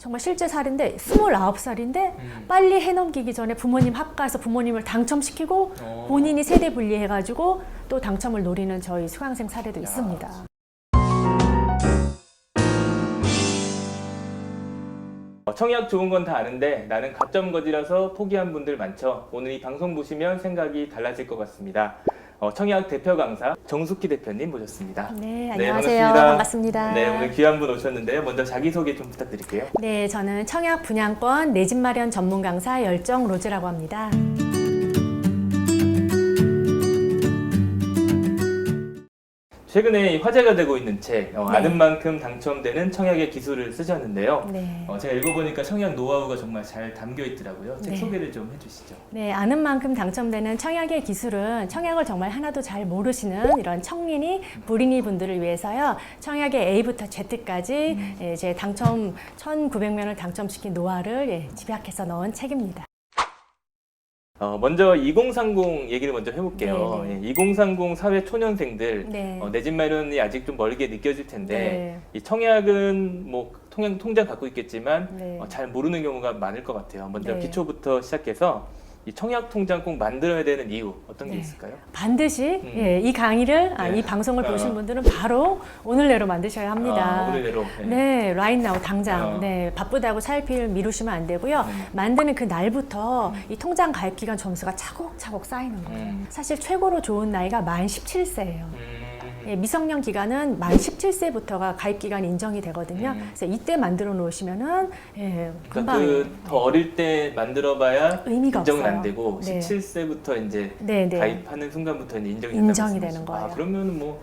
정말 실제 사례인데 29살인데 빨리 해넘기기 전에 부모님 합가해서 부모님을 당첨시키고 본인이 세대 분리해가지고 또 당첨을 노리는 저희 수강생 사례도 있습니다. 청약 좋은 건 다 아는데 나는 가점 거지라서 포기한 분들 많죠. 오늘 이 방송 보시면 생각이 달라질 것 같습니다. 청약 대표 강사 정숙희 대표님 모셨습니다. 네, 안녕하세요. 반갑습니다. 네, 오늘 귀한 분 오셨는데요. 먼저 자기소개 좀 부탁드릴게요. 네, 저는 청약 분양권 내 집 마련 전문 강사 열정 로즈라고 합니다. 최근에 화제가 되고 있는 책 네. 아는 만큼 당첨되는 청약의 기술을 쓰셨는데요. 네. 제가 읽어보니까 청약 노하우가 정말 잘 담겨 있더라고요. 책 네. 소개를 좀 해주시죠. 네, 아는 만큼 당첨되는 청약의 기술은 청약을 정말 하나도 잘 모르시는 이런 청린이 불인이 분들을 위해서요. 청약의 A부터 Z까지 이제 당첨 1,900명을 당첨시킨 노하우를 집약해서 넣은 책입니다. 먼저 2030 얘기를 먼저 해볼게요. 네, 네. 2030 사회 초년생들 네. 내 집 마련이 아직 좀 멀게 느껴질 텐데 네. 이 청약은 뭐 통장 갖고 있겠지만 네. 잘 모르는 경우가 많을 것 같아요. 먼저 네. 기초부터 시작해서 이 청약 통장 꼭 만들어야 되는 이유 어떤 게 네. 있을까요? 반드시 이 강의를, 네. 이 방송을 보신 분들은 바로 오늘 내로 만드셔야 합니다. 오늘 내로. 네, right now, 당장. 어. 네, 바쁘다고 차일피일 미루시면 안 되고요. 만드는 그 날부터 이 통장 가입 기간 점수가 차곡차곡 쌓이는 거예요. 사실 최고로 좋은 나이가 만 17세예요. 예, 미성년 기간은 만 17세부터가 가입 기간이 인정이 되거든요. 그래서 이때 만들어 놓으시면은 금방 그러니까 더 어릴 때 만들어봐야 의미가 인정은 없어요. 안 되고 네. 17세부터 이제 네, 네. 가입하는 순간부터 이제 인정이 인정이 된다고 되는 거예요. 그러면 뭐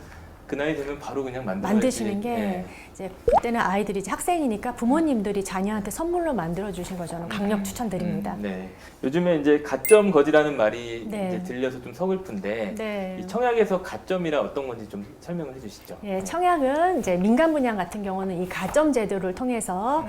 그 나이 되면 바로 그냥 만드시는 게 네. 이제 그때는 아이들이 이제 학생이니까 부모님들이 자녀한테 선물로 만들어 주신 거 저는 강력 추천드립니다. 네. 요즘에 이제 가점 거지라는 말이 네. 이제 들려서 좀 서글픈데 네. 이 청약에서 가점이라 어떤 건지 좀 설명을 해주시죠. 예, 청약은 이제 민간 분양 같은 경우는 이 가점 제도를 통해서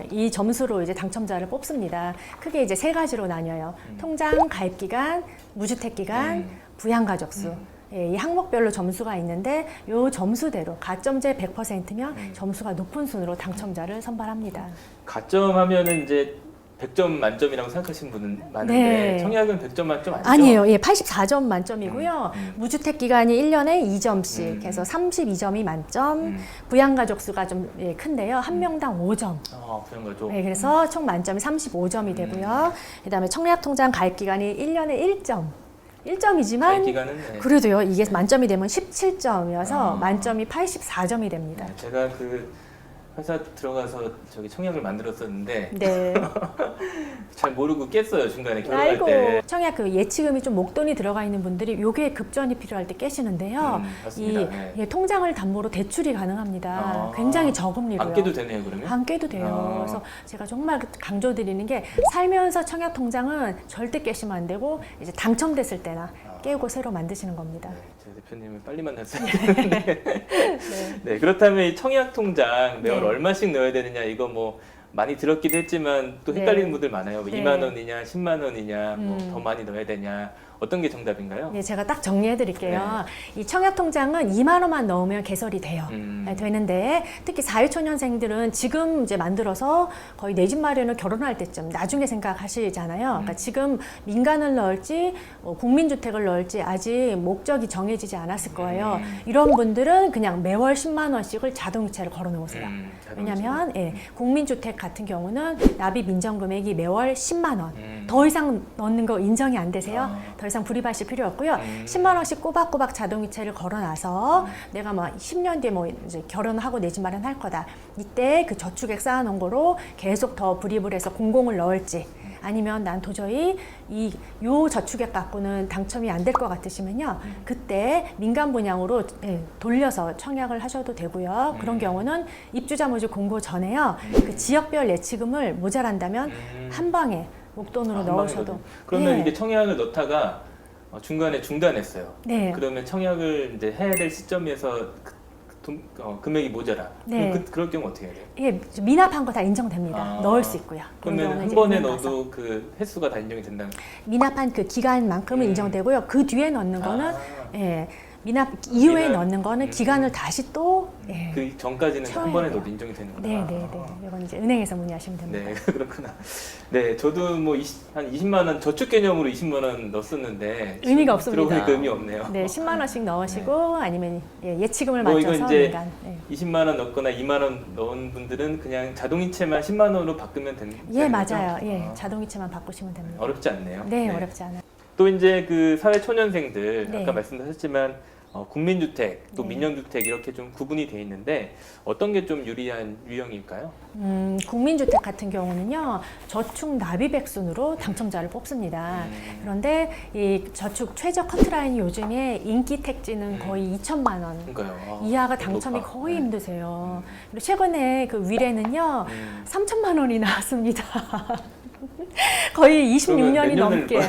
이 점수로 이제 당첨자를 뽑습니다. 크게 이제 3가지로 나뉘어요. 통장 가입 기간, 무주택 기간, 부양 가족수. 예, 이 항목별로 점수가 있는데 이 점수대로 가점제 100%면 점수가 높은 순으로 당첨자를 선발합니다. 가점 하면은 이제 100점 만점이라고 생각하시는 분은 많은데 네. 청약은 100점 만점 아니죠? 아니에요. 예, 84점 만점이고요. 무주택 기간이 1년에 2점씩 해서 32점이 만점. 부양 가족 수가 좀 큰데요. 한 명당 5점. 부양가족. 네, 그래서 총 만점이 35점이 되고요. 그다음에 청약 통장 가입 기간이 1년에 1점. 1점이지만 가입 기간은 그래도요. 이게 만점이 되면 17점이어서 만점이 84점이 됩니다. 제가 그 회사 들어가서 저기 청약을 만들었었는데 네. 잘 모르고 깼어요 중간에 결혼할 아이고, 때. 청약 그 예치금이 좀 목돈이 들어가 있는 분들이 요게 급전이 필요할 때 깨시는데요. 맞습니다. 이 네. 통장을 담보로 대출이 가능합니다. 굉장히 적은 리로요. 안 깨도 되네요 그러면? 안 깨도 돼요. 그래서 제가 정말 강조드리는 게 살면서 청약 통장은 절대 깨시면 안 되고 이제 당첨됐을 때나 깨고 새로 만드시는 겁니다. 네, 제 대표님을 빨리 만났어요. 네, 그렇다면 이 청약 통장 매월 네. 얼마씩 넣어야 되느냐 이거 뭐 많이 들었기도 했지만 또 헷갈리는 분들 많아요. 뭐 네. 2만 원이냐 10만 원이냐 뭐 더 많이 넣어야 되냐 어떤 게 정답인가요? 네, 제가 딱 정리해 드릴게요. 이 청약 통장은 2만 원만 넣으면 개설이 돼요. 네, 되는데 특히 사회초년생들은 지금 이제 만들어서 거의 내 집 마련을 결혼할 때쯤 나중에 생각하시잖아요. 그러니까 지금 민간을 넣을지 국민주택을 넣을지 아직 목적이 정해지지 않았을 거예요. 이런 분들은 그냥 매월 10만 원씩을 자동이체를 걸어 놓으세요. 왜냐하면 국민주택 같은 경우는 납입 인정 금액이 매월 10만 원. 더 이상 넣는 거 인정이 안 되세요. 더 이상 불입하실 필요 없고요. 10만 원씩 꼬박꼬박 자동이체를 걸어놔서 내가 뭐 10년 뒤에 뭐 이제 결혼하고 내 집 마련할 거다. 이때 그 저축액 쌓아놓은 거로 계속 더 불입을 해서 공공을 넣을지 아니면 난 도저히 요 저축액 갖고는 당첨이 안 될 것 같으시면요. 그때 민간 분양으로 돌려서 청약을 하셔도 되고요. 그런 경우는 입주자 모집 공고 전에요. 그 지역별 예치금을 모자란다면 한 방에 목돈으로 넣으셔도. 그러면 이게 청약을 넣다가 중간에 중단했어요. 네. 그러면 청약을 이제 해야 될 시점에서 금액이 모자라. 네. 그럴 경우 어떻게 해야 돼요? 이게 미납한 거 다 인정됩니다. 넣을 수 있고요. 그러면 한 번에 넣어도 그 횟수가 다 인정이 된다는 거예요? 미납한 그 기간만큼은 인정되고요. 그 뒤에 넣는 거는 미납 이후에 미납, 넣는 거는 기간을 다시 또 그 전까지는 채워야 한 번에 돼요. 넣어도 인정이 되는구나. 네네네. 이건 이제 은행에서 문의하시면 됩니다. 네, 그렇구나. 네, 저도 뭐 한 20만 원 저축 개념으로 20만 원 넣었었는데 의미가 없습니다. 들어보니까 의미 없네요. 네, 10만 원씩 넣으시고 아니면 예치금을 뭐 이거 맞춰서 이제 민간. 네. 20만 원 넣거나 2만 원 넣은 분들은 그냥 자동이체만 10만 원으로 바꾸면 되는 예, 거죠? 맞아요. 예, 아, 자동이체만 바꾸시면 됩니다. 어렵지 않네요. 네, 어렵지 않아요. 또 이제 그 사회 초년생들 네. 아까 말씀하셨지만 국민주택 또 네. 민영주택 이렇게 좀 구분이 돼 있는데 어떤 게 좀 유리한 유형일까요? 국민주택 같은 경우는요, 저축 납입액순으로 당첨자를 뽑습니다. 그런데 이 저축 최저 커트라인이 요즘에 인기 택지는 거의 2천만 원 그러니까요. 이하가 당첨이 높아. 거의 네. 힘드세요. 그리고 최근에 그 위례는요, 3천만 원이 나왔습니다. 거의 26년이 넘게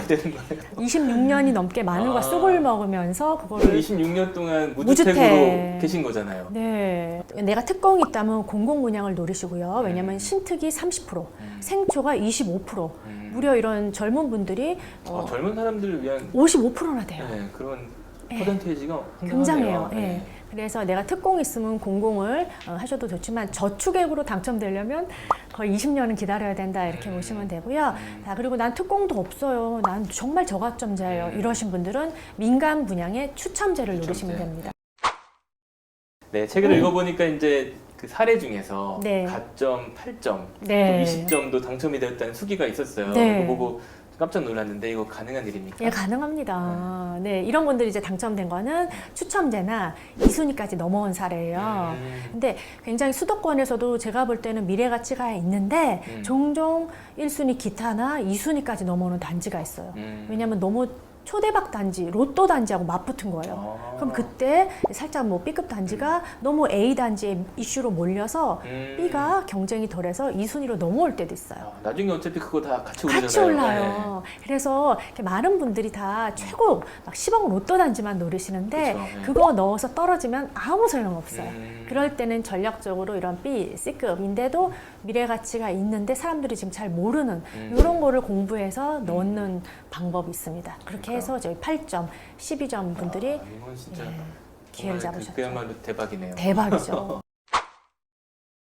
26년이 넘게 마늘과 아. 쑥을 먹으면서 그럼 그거를 26년 동안 무주택. 무주택으로 계신 거잖아요. 네, 내가 특공이 있다면 공공분양을 노리시고요. 왜냐하면 신특이 30%, 생초가 25%, 무려 이런 젊은 분들이 젊은 사람들을 위한 55%나 돼요. 네, 그런 네. 퍼센테이지가 굉장해요. 상당하네요. 예. 그래서 내가 특공이 있으면 공공을 하셔도 좋지만 저축액으로 당첨되려면 거의 20년은 기다려야 된다 이렇게 보시면 되고요. 자, 그리고 난 특공도 없어요. 난 정말 저가점자예요. 이러신 분들은 민간 분양의 추첨제를 노리시면 됩니다. 네, 책을 읽어보니까 이제 그 사례 중에서 네. 가점, 8점, 네. 또 20점도 당첨이 되었다는 수기가 있었어요. 네. 그거 보고 깜짝 놀랐는데 이거 가능한 일입니까? 예, 가능합니다. 네, 이런 분들이 이제 당첨된 거는 추첨제나 2순위까지 넘어온 사례예요. 근데 굉장히 수도권에서도 제가 볼 때는 미래 가치가 있는데 종종 1순위 기타나 2순위까지 넘어오는 단지가 있어요. 왜냐하면 너무 초대박 단지, 로또 단지하고 맞붙은 거예요. 그럼 그때 살짝 뭐 B급 단지가 너무 A 단지의 이슈로 몰려서 B가 경쟁이 덜해서 2순위로 넘어올 때도 있어요. 나중에 어차피 그거 다 같이 오르잖아요. 같이 올라요. 그래서 이렇게 많은 분들이 다 최고 막 10억 로또 단지만 노리시는데 그쵸, 네. 그거 넣어서 떨어지면 아무 소용 없어요. 그럴 때는 전략적으로 이런 B, C급인데도 미래 가치가 있는데 사람들이 지금 잘 모르는 이런 거를 공부해서 넣는 방법이 있습니다. 그렇게 해서 저희 8점, 12점 분들이 이건 진짜 기회를 정말 잡으셨죠. 그야말로 대박이네요. 대박이죠.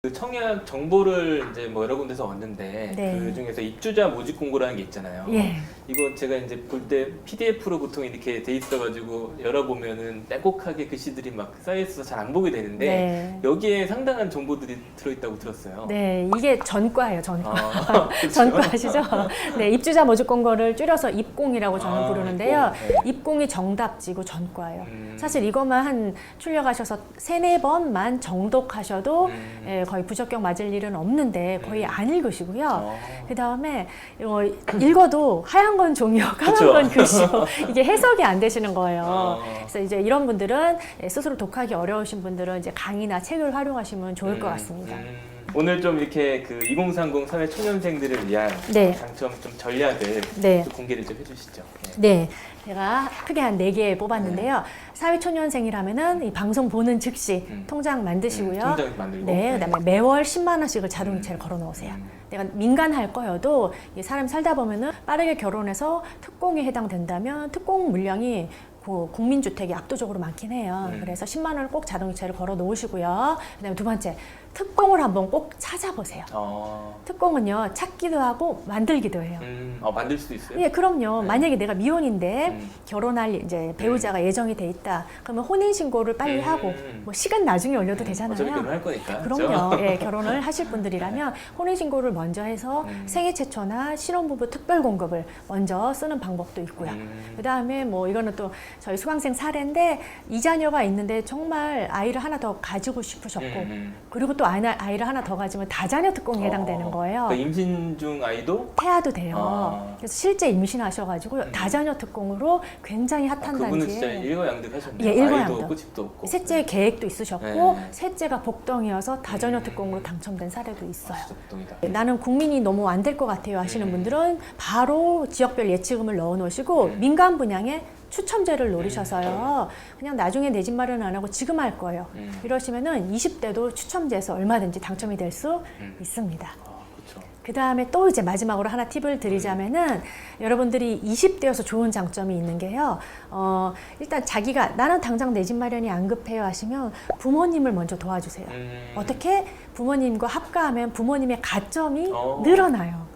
그 청약 정보를 이제 뭐 여러 군데서 얻는데 네. 그 중에서 입주자 모집 공고라는 게 있잖아요. 예. 이거 제가 이제 볼 때 PDF로 보통 이렇게 돼 있어가지고 열어보면은 빼곡하게 글씨들이 막 쌓여있어서 잘 안 보게 되는데 네. 여기에 상당한 정보들이 들어있다고 들었어요. 네, 이게 전과예요, 전과. 그렇죠? 전과 아시죠? 네, 입주자 모집 공고를 줄여서 입공이라고 저는 부르는데요. 입공. 네. 입공이 정답지고 전과예요. 사실 이것만 한 출력하셔서 3-4번만 정독하셔도 예, 거의 부적격 맞을 일은 없는데 거의 안 읽으시고요. 그 다음에 읽어도 하얀 건 종이요, 까만 그쵸. 건 글씨요. 이게 해석이 안 되시는 거예요. 어. 그래서 이제 이런 분들은 스스로 독하기 어려우신 분들은 이제 강의나 책을 활용하시면 좋을 것 같습니다. 오늘 좀 이렇게 그 2030 사회 초년생들을 위한 네. 당첨 좀 전략을 네. 좀 공개를 좀 해주시죠. 네. 네, 제가 크게 한 4개 뽑았는데요. 사회초년생이라면은 이 방송 보는 즉시 통장 만드시고요. 통장 만들고. 네, 그다음에 매월 10만 원씩을 자동이체를 걸어 놓으세요. 내가 민간 할 거여도 이 사람 살다 보면은 빠르게 결혼해서 특공에 해당된다면 특공 물량이 국민주택이 압도적으로 많긴 해요. 그래서 10만 원을 꼭 자동이체를 걸어 놓으시고요. 그다음에 두 번째, 특공을 한번 꼭 찾아보세요. 특공은요, 찾기도 하고 만들기도 해요. 만들 수도 있어요? 예, 그럼요. 네. 만약에 내가 미혼인데 결혼할 이제 배우자가 예정이 돼 있다. 그러면 혼인 신고를 빨리 하고 뭐 시간 나중에 올려도 되잖아요. 어차피 결혼할 거니까. 그럼요. 그렇죠? 예, 결혼을 하실 분들이라면 혼인 신고를 먼저 해서 생애 최초나 신혼부부 특별 공급을 먼저 쓰는 방법도 있고요. 그다음에 뭐 이거는 또 저희 수강생 사례인데 이 자녀가 있는데 정말 아이를 하나 더 가지고 싶으셨고 그리고 또 아이를 하나 더 가지면 다자녀 특공에 해당되는 거예요. 그러니까 임신 중 아이도 태아도 돼요. 그래서 실제 임신하셔가지고 다자녀 특공으로 굉장히 핫한 그분은 단지에 진짜 일거양득하셨네요. 예, 일거양득. 아이도 없고 집도 없고. 셋째 계획도 있으셨고 네. 셋째가 복덩이어서 다자녀 특공으로 당첨된 사례도 있어요. 진짜 보통이다. 나는 국민이 너무 안 될 것 같아요 하시는 분들은 바로 지역별 예치금을 넣어 놓으시고 민간 분양에 추첨제를 노리셔서요. 그냥 나중에 내 집 마련 안 하고 지금 할 거예요. 이러시면은 20대도 추첨제에서 얼마든지 당첨이 될 수 있습니다. 그렇죠. 그 다음에 또 이제 마지막으로 하나 팁을 드리자면은 여러분들이 20대여서 좋은 장점이 있는 게요. 일단 자기가 나는 당장 내 집 마련이 안 급해요 하시면 부모님을 먼저 도와주세요. 어떻게? 부모님과 합가하면 부모님의 가점이 늘어나요.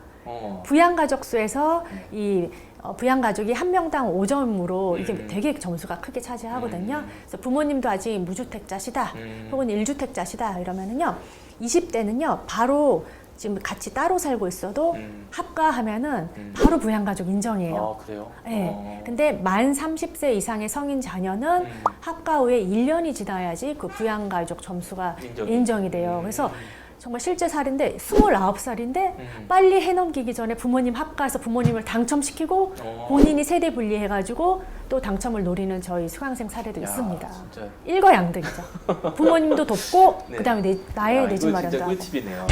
부양가족 수에서 이 부양가족이 한 명당 5점으로 이게 되게 점수가 크게 차지하거든요. 그래서 부모님도 아직 무주택자시다 혹은 1주택자시다 이러면은요 20대는요 바로 지금 같이 따로 살고 있어도 합가하면은 바로 부양가족 인정이에요. 아, 그래요? 네. 근데 만 30세 이상의 성인 자녀는 합가 후에 1년이 지나야지 그 부양가족 점수가 인정이 돼요. 그래서 정말 실제 사례인데 29살인데 빨리 해넘기기 전에 부모님 합가해서 부모님을 당첨시키고 본인이 세대 분리해가지고 또 당첨을 노리는 저희 수강생 사례도 있습니다. 진짜. 일거양득이죠. 부모님도 돕고 네. 그다음에 나의 내 집 이거 마련도 진짜 하고. 꿀팁이네요.